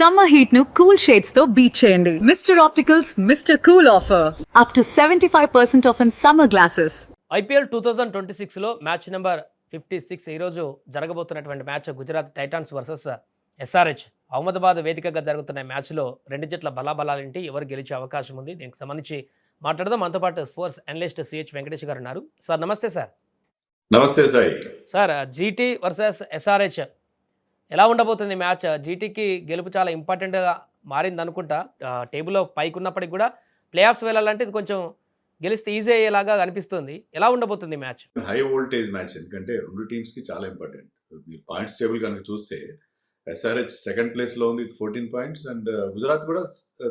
Summer heat ను cool shades తో beat చేయండి. Mr Opticals Mr Cool offer up to 75% off in summer glasses. IPL 2026లో match number 56 ఈరోజు జరగబోతున్నటువంటి match Gujarat Titans versus SRH Ahmedabad వేదికగా జరుగుతున్న మ్యాచ్లో రెండు జట్ల బలాబలాలేంటి, ఎవరు గెలిచే అవకాశం ఉంది, దీనికి సంబంధించి మాట్లాడదాం. మనతో పాటు స్పోర్ట్స్ అనలిస్ట్ సిహెచ్ వెంకటేష్ గారు ఉన్నారు. సార్ నమస్తే. సార్ నమస్తే Sai. Sir GT versus SRH ఎలా ఉండబోతుంది మ్యాచ్? జీటీకి గెలుపు చాలా ఇంపార్టెంట్గా మారింది అనుకుంటా. టేబుల్లో పైకి ఉన్నప్పటికి కూడా ప్లే ఆఫ్స్ వెళ్ళాలంటే ఇది కొంచెం గెలిస్తే ఈజీ అయ్యేలాగా అనిపిస్తుంది. ఎలా ఉండబోతుంది మ్యాచ్? హై వోల్టేజ్ మ్యాచ్, ఎందుకంటే రెండు టీమ్స్ కి చాలా ఇంపార్టెంట్. మీరు పాయింట్స్ టేబుల్ కనుక చూస్తే ఎస్ఆర్హెచ్ సెకండ్ ప్లేస్ లో ఉంది 14 పాయింట్స్, అండ్ గుజరాత్ కూడా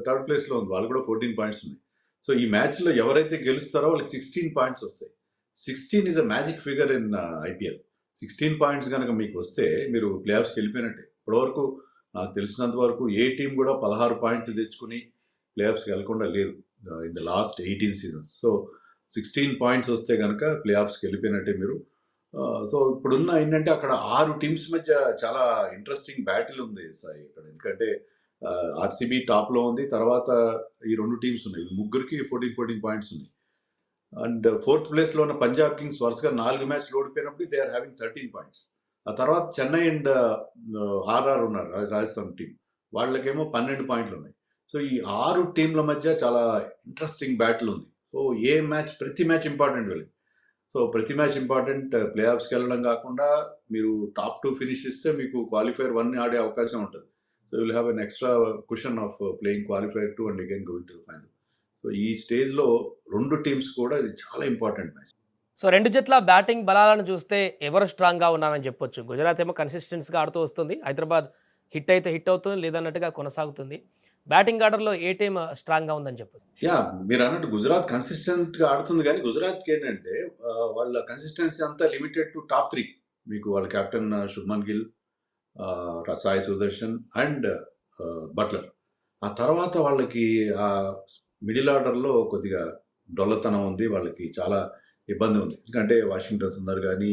థర్డ్ ప్లేస్ లో ఉంది, వాళ్ళు కూడా 14 పాయింట్స్ ఉన్నాయి. సో ఈ మ్యాచ్ లో ఎవరైతే గెలుస్తారో వాళ్ళకి 16 పాయింట్స్ వస్తాయి. 16 is a magic figure in IPL. 16 points కనుక మీకు వస్తే మీరు ప్లే ఆఫ్స్కి వెళ్ళిపోయినట్టే. ఇప్పటివరకు నాకు తెలిసినంత వరకు ఏ టీం కూడా 16 పాయింట్లు తెచ్చుకుని ప్లే ఆఫ్స్కి వెళ్ళకుండా లేదు in the last 18 seasons. So 16 points వస్తే కనుక ప్లే ఆఫ్స్కి వెళ్ళిపోయినట్టే మీరు. సో ఇప్పుడున్న ఏంటంటే అక్కడ 6 టీమ్స్ మధ్య చాలా ఇంట్రెస్టింగ్ బ్యాటిల్ ఉంది సాయి ఇక్కడ. ఎందుకంటే ఆర్సీబీ టాప్లో ఉంది, తర్వాత ఈ రెండు టీమ్స్ ఉన్నాయి, ముగ్గురికి 14 పాయింట్స్ ఉన్నాయి. అండ్ ఫోర్త్ ప్లేస్లో ఉన్న పంజాబ్ కింగ్స్ వరుసగా 4 మ్యాచ్లు ఓడిపోయినప్పుడు దే ఆర్ హ్యావింగ్ 13 పాయింట్స్. ఆ తర్వాత చెన్నై అండ్ ఆర్ఆర్ ఉన్నారు, రాజస్థాన్ టీం, వాళ్ళకేమో 12 పాయింట్లు ఉన్నాయి. సో ఈ 6 టీంల మధ్య చాలా ఇంట్రెస్టింగ్ బ్యాటిల్ ఉంది. సో ఏ మ్యాచ్, ప్రతి మ్యాచ్ ఇంపార్టెంట్ వీళ్ళకి. సో ప్రతి మ్యాచ్ ఇంపార్టెంట్. ప్లే ఆఫ్స్కి వెళ్ళడం కాకుండా మీరు టాప్ 2 ఫినిష్ ఇస్తే మీకు క్వాలిఫైర్ 1 ఆడే అవకాశం ఉంటుంది. So will have an extra cushion of playing qualifier 2 and again going to the final. So ఈ స్టేజ్లో రెండు టీమ్స్ కూడా ఇది చాలా ఇంపార్టెంట్ మ్యాచ్. సో రెండు జట్ల బ్యాటింగ్ బలాలను చూస్తే ఎవరు స్ట్రాంగ్గా ఉన్నారని చెప్పొచ్చు. గుజరాత్ ఏమో కన్సిస్టెన్సీగా ఆడుతూ వస్తుంది, హైదరాబాద్ హిట్ అయితే హిట్ అవుతుంది, లేదన్నట్టుగా కొనసాగుతుంది. బ్యాటింగ్ ఆర్డర్లో ఏ టీం స్ట్రాంగ్గా ఉందని చెప్పొచ్చు? యా, మీరు అన్నట్టు గుజరాత్ కన్సిస్టెంట్గా ఆడుతుంది, కానీ గుజరాత్కి ఏంటంటే వాళ్ళ కన్సిస్టెన్సీ అంతా లిమిటెడ్ టు టాప్ 3. మీకు వాళ్ళ captain Shubman Gill, Sai Sudharsan and Butler. ఆ తర్వాత వాళ్ళకి మిడిల్ ఆర్డర్లో కొద్దిగా డొల్లతనం ఉంది, వాళ్ళకి చాలా ఇబ్బంది ఉంది. ఎందుకంటే వాషింగ్టన్ సుందర్ కానీ,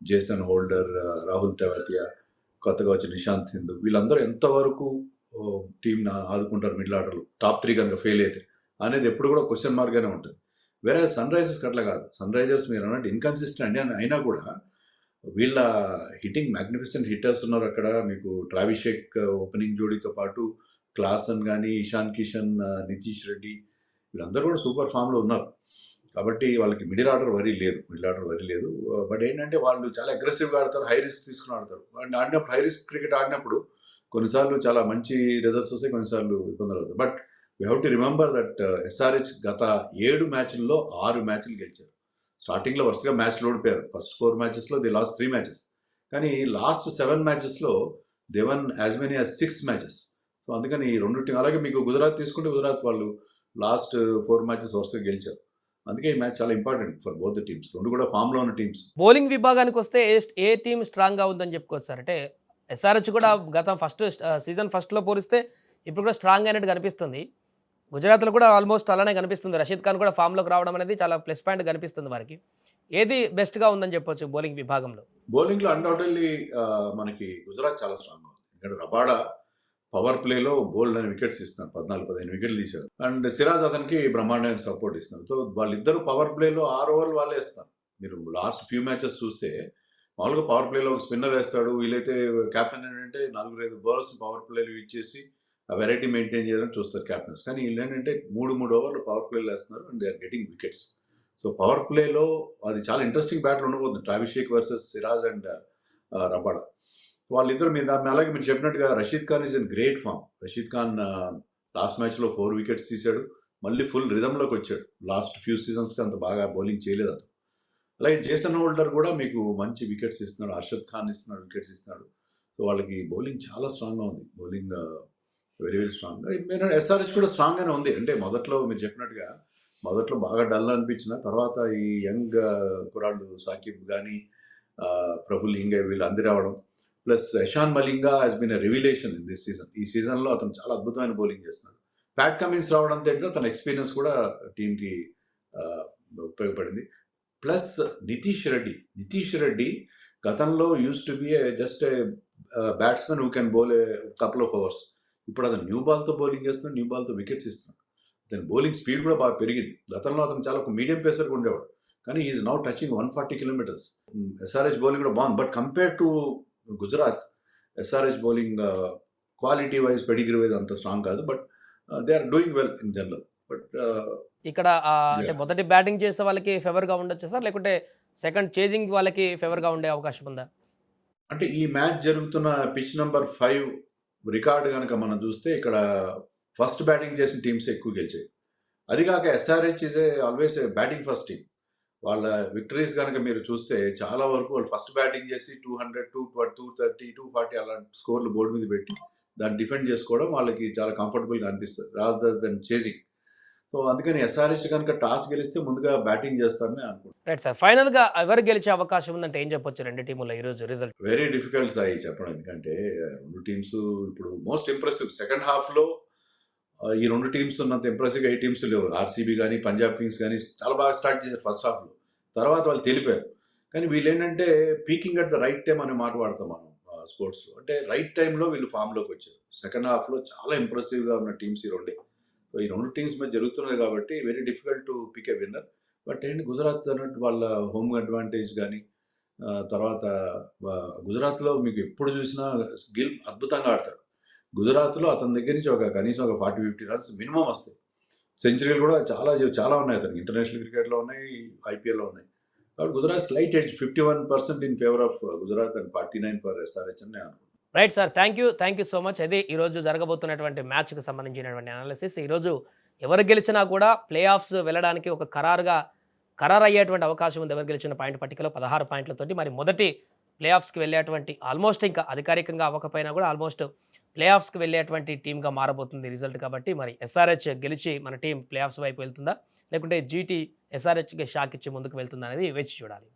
జేసన్ హోల్డర్, రాహుల్ తెవాతియా, కొత్తగా వచ్చిన నిశాంత్ సింధు, వీళ్ళందరూ ఎంతవరకు టీంని ఆదుకుంటారు మిడిల్ ఆర్డర్లో టాప్ 3 కనుక ఫెయిల్ అయితే అనేది ఎప్పుడు కూడా క్వశ్చన్ మార్క్గానే ఉంటుంది. వేరే సన్ రైజర్స్కి అట్లా కాదు. సన్ రైజర్స్ మీరు అన్నట్టు ఇన్కన్సిస్టెంట్ అయినా కూడా వీళ్ళ హిట్టింగ్ మ్యాగ్నిఫిసెంట్ హిట్టర్స్ ఉన్నారు అక్కడ. మీకు ట్రావిస్ షేక్ ఓపెనింగ్ జోడీతో పాటు క్లాసన్ కానీ, ఇషాన్ కిషన్, నితీష్ రెడ్డి, వీళ్ళందరూ కూడా సూపర్ ఫామ్లో ఉన్నారు. కాబట్టి వాళ్ళకి మిడిల్ ఆర్డర్ వరీ లేదు. బట్ ఏంటంటే వాళ్ళు చాలా అగ్రెసివ్గా ఆడతారు, హై రిస్క్ తీసుకుని ఆడతారు. అండ్ ఆడినప్పుడు హై రిస్క్ క్రికెట్ ఆడినప్పుడు కొన్నిసార్లు చాలా మంచి రిజల్ట్స్ వస్తాయి, కొన్నిసార్లు ఇబ్బందులు అవుతాయి. But we have to remember that SRH గత 7 మ్యాచ్ల్లో 6 మ్యాచ్లు గెలిచారు. స్టార్టింగ్లో వరుసగా మ్యాచ్లు ఓడిపోయారు. ఫస్ట్ 4 మ్యాచెస్లో దే లాస్ట్ 3 మ్యాచెస్, కానీ లాస్ట్ 7 మ్యాచెస్లో they won as many as 6 matches. So అందుకని ఈ రెండు టీం, అలాగే మీకు గుజరాత్ తీసుకుంటే గుజరాత్ వాళ్ళు లాస్ట్ 4 మ్యాచెస్ వరుసగా గెలిచారు. అందుకే ఈ మ్యాచ్ చాలా important for both the teams, రెండు కూడా ఫామ్లో ఉన్న టీమ్స్. బౌలింగ్ విభాగానికి వస్తే ఏ టీం స్ట్రాంగ్గా ఉందని చెప్పుకోవచ్చు సార్? అంటే ఎస్ఆర్హెచ్ కూడా గత సీజన్ ఫస్ట్లో పోలిస్తే ఇప్పుడు కూడా స్ట్రాంగ్ అయినట్టు కనిపిస్తుంది. గుజరాత్లో కూడా ఆల్మోస్ట్ అలానే కనిపిస్తుంది. రషీద్ ఖాన్ కూడా ఫామ్లోకి రావడం అనేది చాలా ప్లస్ పాయింట్ కనిపిస్తుంది వారికి. ఏది బెస్ట్గా ఉందని చెప్పొచ్చు బౌలింగ్ విభాగంలో? బౌలింగ్లో అన్డౌటెడ్లీ మనకి గుజరాత్ చాలా స్ట్రాంగ్గా ఉంది. ఎందుకంటే రబాడా పవర్ ప్లేలో బోల్డ్ అని వికెట్స్ ఇస్తున్నారు, 14-15 వికెట్లు తీశారు. అండ్ సిరాజ్ అతనికి బ్రహ్మాండమైన సపోర్ట్ ఇస్తున్నారు. సో వాళ్ళిద్దరూ పవర్ ప్లేలో 6 ఓవర్లు వాళ్ళే వేస్తారు. మీరు లాస్ట్ ఫ్యూ మ్యాచెస్ చూస్తే మామూలుగా పవర్ ప్లేలో ఒక స్పిన్నర్ వేస్తాడు, వీళ్ళైతే కెప్టెన్ ఏంటంటే 4-5 బౌలర్స్ పవర్ ప్లేలు ఇచ్చేసి ఆ వెరైటీ మెయింటైన్ చేయడానికి చూస్తారు కెప్టెన్స్. కానీ వీళ్ళు ఏంటంటే 3 ఓవర్లు పవర్ ప్లేలు వేస్తున్నారు and they are getting wickets. So power ప్లేలో అది చాలా ఇంట్రెస్టింగ్ బ్యాటిల్ ఉండబోతుంది, ట్రావిస్ షేక్ వర్సెస్ సిరాజ్ అండ్ రబాడా. వాళ్ళిద్దరు మీద అలాగే మీరు చెప్పినట్టుగా Rashid Khan is in great form. Rashid Khan last మ్యాచ్లో 4 వికెట్స్ తీశాడు, మళ్ళీ ఫుల్ రిథంలోకి వచ్చాడు. లాస్ట్ ఫ్యూ సీజన్స్కి అంత బాగా బౌలింగ్ చేయలేదు అతను. అలాగే జేసన్ హోల్డర్ కూడా మీకు మంచి వికెట్స్ ఇస్తున్నాడు, అర్షద్ ఖాన్ ఇస్తున్నాడు, వికెట్స్ ఇస్తున్నాడు. సో వాళ్ళకి బౌలింగ్ చాలా స్ట్రాంగ్గా ఉంది, bowling very very strong. SRH కూడా స్ట్రాంగ్గానే ఉంది. అంటే మొదట్లో మీరు చెప్పినట్టుగా మొదట్లో బాగా డల్ అనిపించిన తర్వాత ఈ యంగ్ కురాళ్ళు సాకిబ్ కానీ, ప్రఫుల్ లింగే, వీళ్ళు అందరూ రావడం, plus Ishan Malinga has been a revelation in this season. ఈ సీజన్లో అతను చాలా అద్భుతమైన బౌలింగ్ చేస్తున్నాడు. ప్యాట్ కమిన్స్ రావడంతో ఏంటంటే తన ఎక్స్పీరియన్స్ కూడా టీంకి ఉపయోగపడింది. ప్లస్ నితీష్ రెడ్డి గతంలో use to be just batsmen who can bowl a couple of overs. ఇప్పుడు అతను న్యూ బాల్తో బౌలింగ్ చేస్తున్నాడు, న్యూ బాల్తో వికెట్స్ ఇస్తున్నాడు. అతని బౌలింగ్ స్పీడ్ కూడా బాగా పెరిగింది. గతంలో అతను చాలా ఒక మీడియం పేసర్గా ఉండేవాడు, కానీ is now touching 140 kilometres. SRH bowling కూడా బాగుంది, but compare to Gujarat SRH bowling quality wise pedigree wise అంత స్ట్రాంగ్ కాదు, but they are doing well in general. But ఇక్కడ అంటే మొదటి బ్యాటింగ్ చేసే వాళ్ళకి ఫేవర్గా ఉండొచ్చు సార్, లేకుంటే సెకండ్ చేజింగ్ వాళ్ళకి ఫేవర్గా ఉండే అవకాశం ఉందా? అంటే ఈ మ్యాచ్ జరుగుతున్న పిచ్ నెంబర్ 5 రికార్డు కనుక మనం చూస్తే ఇక్కడ ఫస్ట్ బ్యాటింగ్ చేసిన టీమ్స్ ఎక్కువ గెలిచాయి. అది కాక SRH is always batting first team. వాళ్ళ విక్టరీస్ కనుక మీరు చూస్తే చాలా వరకు వాళ్ళు ఫస్ట్ బ్యాటింగ్ చేసి 200, 230, 240 అలాంటి స్కోర్లు బోర్డు మీద పెట్టి దాన్ని డిఫెండ్ చేసుకోవడం వాళ్ళకి చాలా కంఫర్టబుల్గా అనిపిస్తుంది, రాదర్ దెన్ చేజింగ్. సో అందుకని ఎస్ఆర్హెచ్ కనుక టాస్ గెలిస్తే ముందుగా బ్యాటింగ్ చేస్తారని అనుకుంటున్నాను. రైట్ సార్, ఫైనల్గా ఎవరు గెలిచే అవకాశం ఉందంటే ఏం చెప్పొచ్చు రెండు టీముల్లో ఈరోజు రిజల్ట్? వెరీ డిఫికల్ట్ సాయి చెప్పడం, ఎందుకంటే రెండు టీమ్స్ ఇప్పుడు మోస్ట్ ఇంప్రెసివ్ సెకండ్ హాఫ్లో ఈ రెండు టీమ్స్ ఉన్నంత ఇంప్రెసివ్గా ఏ టీమ్స్ లేవు. ఆర్సీబీ కానీ పంజాబ్ కింగ్స్ కానీ చాలా బాగా స్టార్ట్ చేశారు ఫస్ట్ హాఫ్లో, తర్వాత వాళ్ళు తెలిపారు. కానీ వీళ్ళు ఏంటంటే Peking at the right time అనే మాట వాడతాం మనం స్పోర్ట్స్లో, అంటే రైట్ టైంలో వీళ్ళు ఫామ్లోకి వచ్చారు. సెకండ్ హాఫ్లో చాలా ఇంప్రెసివ్గా ఉన్న టీమ్స్ ఈ రెండే. సో ఈ రెండు టీమ్స్ మీద జరుగుతున్నాయి కాబట్టి very difficult to pick a winner. But ఏంటి గుజరాత్ అన్నట్టు వాళ్ళ హోమ్ అడ్వాంటేజ్ కానీ తర్వాత గుజరాత్లో మీకు ఎప్పుడు చూసినా గిల్ అద్భుతంగా ఆడతాడు. గుజరాత్లో అతని దగ్గర నుంచి కనీసం ఒక 40-50 రన్స్ మినిమం వస్తాయి. సెంచరీలు కూడా చాలా చాలా ఉన్నాయి అతనికి, ఇంటర్నేషనల్ క్రికెట్లో ఉన్నాయి, ఐపీఎల్లో ఉన్నాయి. కాబట్టి Gujarat slight edge 51% in favour of Gujarat and 49 for SRH అని నేను అనుకుంటున్నాను. Right sir, thank you so much. అదే ఈరోజు జరగబోతున్నటువంటి మ్యాచ్కి సంబంధించినటువంటి అనాలిసిస్. ఈరోజు ఎవరు గెలిచినా కూడా ప్లే ఆఫ్స్ వెళ్ళడానికి ఒక ఖరారు అయ్యేటువంటి అవకాశం ఉంది. ఎవరు గెలిచిన పాయింట్ పట్టికలో 16 పాయింట్లతోటి మరి మొదటి ప్లే ఆఫ్స్కి వెళ్ళేటువంటి ఆల్మోస్ట్ ఇంకా అధికారికంగా అవ్వకపోయినా కూడా ఆల్మోస్ట్ ప్లే ఆఫ్స్కి వెళ్ళేటువంటి టీమ్గా మారబోతుంది రిజల్ట్. కాబట్టి మరి ఎస్ఆర్హెచ్ గెలిచి మన టీం ప్లే ఆఫ్స్ వైపు వెళ్తుందా, లేకుంటే జీటీ ఎస్ఆర్హెచ్కి షాక్ ఇచ్చి ముందుకు వెళ్తుందా అనేది వేచి చూడాలి.